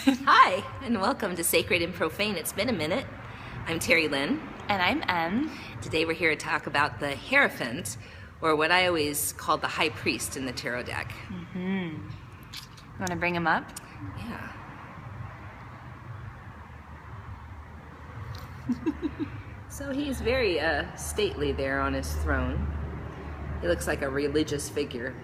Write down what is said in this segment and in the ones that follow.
Hi, and welcome to Sacred and Profane. It's been a minute. I'm Terry Lynn. And I'm Em. Today we're here to talk about the Heirophant, or what I always call the High Priest in the Tarot deck. You want to bring him up? Yeah. So he's very stately there on his throne. He looks like a religious figure.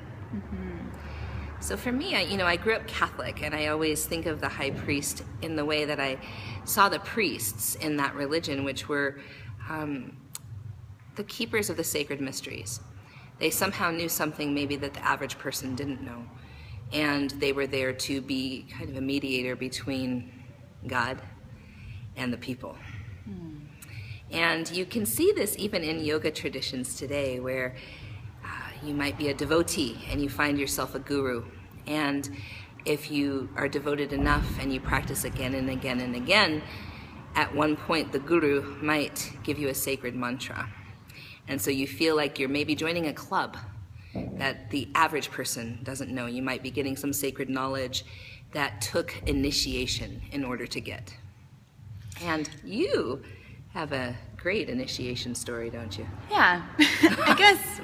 So for me, I grew up Catholic, and I always think of the high priest in the way that I saw the priests in that religion, which were the keepers of the sacred mysteries. They somehow knew something maybe that the average person didn't know, and they were there to be kind of a mediator between God and the people. And you can see this even in yoga traditions today, where you might be a devotee and you find yourself a guru. And if you are devoted enough and you practice again and again and again, at one point the guru might give you a sacred mantra. And so you feel like you're maybe joining a club that the average person doesn't know. You might be getting some sacred knowledge that took initiation in order to get. And you have a great initiation story, don't you? Yeah. I guess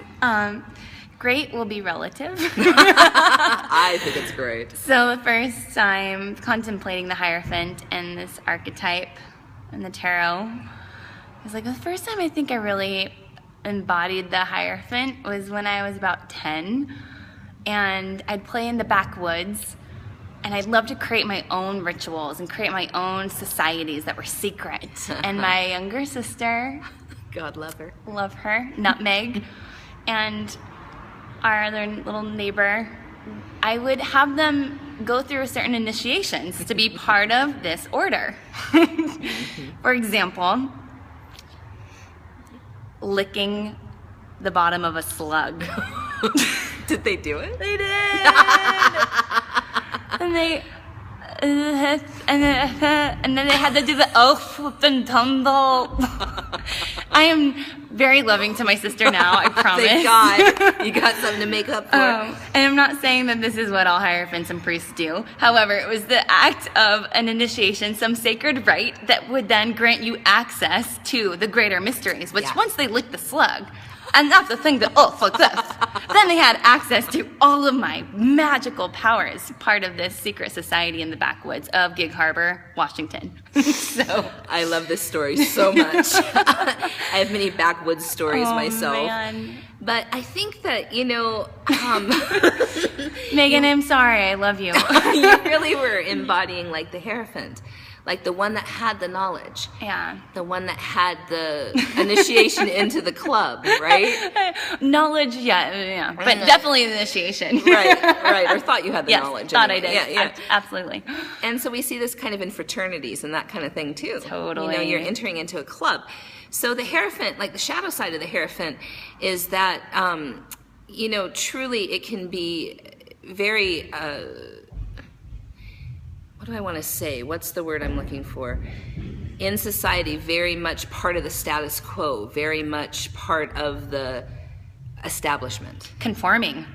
great will be relative. I think it's great. So the first time contemplating the Heirophant and this archetype in the tarot, I was like, the first time I think I really embodied the Heirophant was when I was about 10, and I'd play in the backwoods, and I'd love to create my own rituals and create my own societies that were secret. And my younger sister, God love her, Nutmeg, and our other little neighbor, I would have them go through certain initiations to be part of this order. For example, licking the bottom of a slug. Did they do it? They did! And then they had to do the oath and tumble. I am very loving to my sister now, I promise. Thank God. You got something to make up for. And I'm not saying that this is what all Hierophants and priests do. However, it was the act of an initiation, some sacred rite that would then grant you access to the greater mysteries, which once they licked the slug, and that's the thing that, like this, then they had access to all of my magical powers, part of this secret society in the backwoods of Gig Harbor, Washington. So I love this story so much. I have many backwoods stories myself. Man. But I think that, Megan, I'm sorry, I love you. you really were embodying like the Heirophant. Like the one that had the knowledge. Yeah. The one that had the initiation into the club, right? Knowledge, yeah. But definitely the initiation. Right. Or thought you had the knowledge. Thought I did. Yeah. Absolutely. And so we see this kind of in fraternities and that kind of thing too. Totally. You're entering into a club. So the Heirophant, like the shadow side of the Heirophant, is that, truly it can be very... what do I want to say? What's the word I'm looking for? In society, very much part of the status quo, very much part of the establishment. Conforming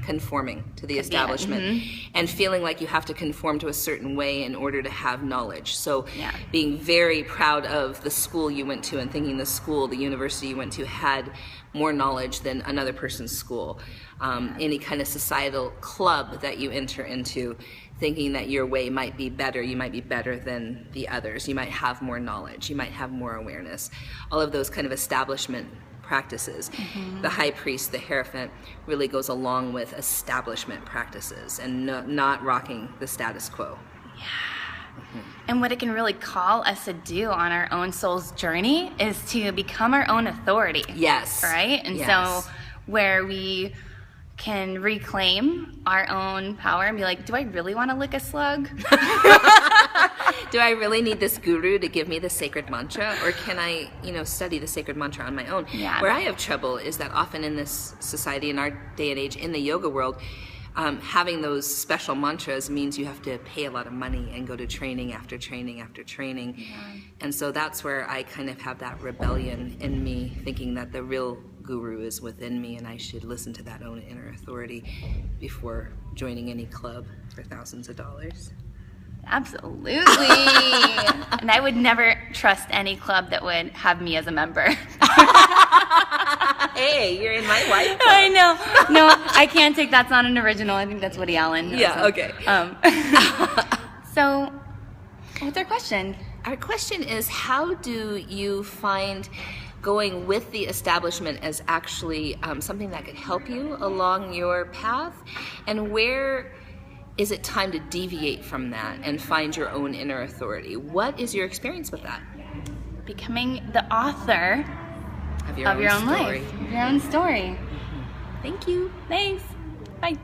To the establishment. And feeling like you have to conform to a certain way in order to have knowledge. So being very proud of the school you went to and thinking the university you went to had more knowledge than another person's school. Any kind of societal club that you enter into, thinking that your way might be better, you might be better than the others, you might have more knowledge, you might have more awareness. All of those kind of establishment practices. The high priest, the Heirophant, really goes along with establishment practices and not rocking the status quo. Yeah. And what it can really call us to do on our own soul's journey is to become our own authority. Yes. Right? And so where we can reclaim our own power and be like, do I really want to lick a slug? Do I really need this guru to give me the sacred mantra? Or can I, study the sacred mantra on my own? Yeah. Where I have trouble is that often in this society, in our day and age, in the yoga world, having those special mantras means you have to pay a lot of money and go to training after training after training. Yeah. And so that's where I kind of have that rebellion in me, thinking that the real guru is within me and I should listen to that own inner authority before joining any club for thousands of dollars. Absolutely. And I would never trust any club that would have me as a member. Hey, you're in my wife club. I know. No, I can't take That's Not an Original. I think that's Woody Allen. Yeah, okay. So, what's our question? Our question is, how do you find going with the establishment as actually something that could help you along your path? And where is it time to deviate from that and find your own inner authority? What is your experience with that? Becoming the author of your own life, your own story. Thank you. Thanks. Bye.